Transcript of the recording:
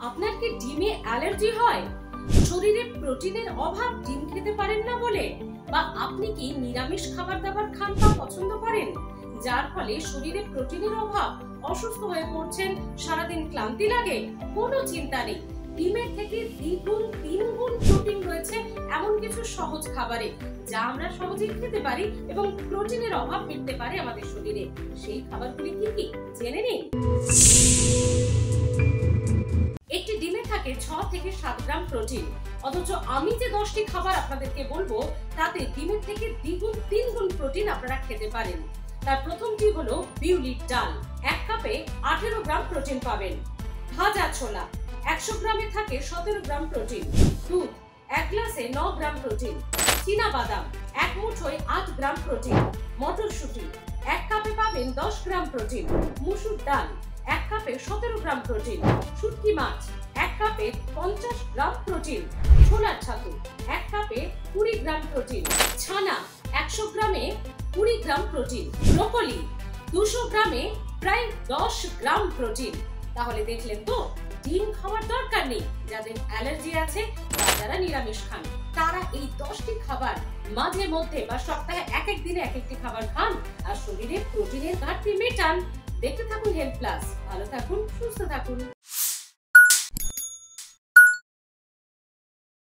আপনার কি ডিমে অ্যালার্জি হয়? শরীরে প্রোটিনের অভাব ডিম খেতে পারেন না বলে? বা আপনি কি নিরামিষ খাবার দাবার খান বা পছন্দ করেন, যার ফলে শরীরে প্রোটিনের অভাব, অসুস্থ হয়ে পড়ছেন, সারাদিন ক্লান্তি লাগে? কোনো চিন্তা নেই, ডিমের থেকে দ্বিগুণ তিনগুণ প্রোটিন রয়েছে এমন কিছু সহজ খাবারে, যা আমরা সহজেই খেতে পারি এবং প্রোটিনের অভাব মিটতে পারে আমাদের শরীরে। সেই খাবারগুলি কি কি জেনে নিন। একটি ডিমে থাকে 6 থেকে 7 গ্রাম প্রোটিন, অথচ আমি যে 10টি খাবার আপনাদেরকে বলবো তাতে ডিমের থেকে দ্বিগুণ তিনগুণ প্রোটিন আপনারা খেতে পারেন। তার প্রথমটি হলো বিউলির ডাল, 1 কাপে 18 গ্রাম প্রোটিন পাবেন। ভাজা ছোলা, 100 গ্রামে থাকে 17 গ্রাম প্রোটিন। দুধ, 1 গ্লাসে 9 গ্রাম প্রোটিন। চীনা বাদাম, 1 মুঠোয় 8 গ্রাম প্রোটিন। মটরশুঁটি, 1 কাপে পাবেন 10 গ্রাম প্রোটিন। মুসুর ডাল, 1 কাপে 17 গ্রাম প্রোটিন। শুটকি মাছ, 1 কাপে 50 গ্রাম প্রোটিন। ছোলার ছাতু, 1 কাপে 20 গ্রাম প্রোটিন। ছানা, 100 গ্রামে 20 গ্রাম প্রোটিন। ব্রোকলি, 200 গ্রামে প্রায় 10 গ্রাম প্রোটিন। তাহলে দেখলেন তো, ডিম খাওয়ার দরকার নেই যাদের অ্যালার্জি আছে বা যারা নিরামিষ খান। তারা এই 10টি খাবার মাঝে মধ্যে বা সপ্তাহে এক এক দিনে এক একটি খাবার খান আর শরীরে প্রোটিনের ঘাটতি মেটান। দেখতে থাকুন হেলথ প্লাস, ভালো থাকুন, সুস্থ থাকুন।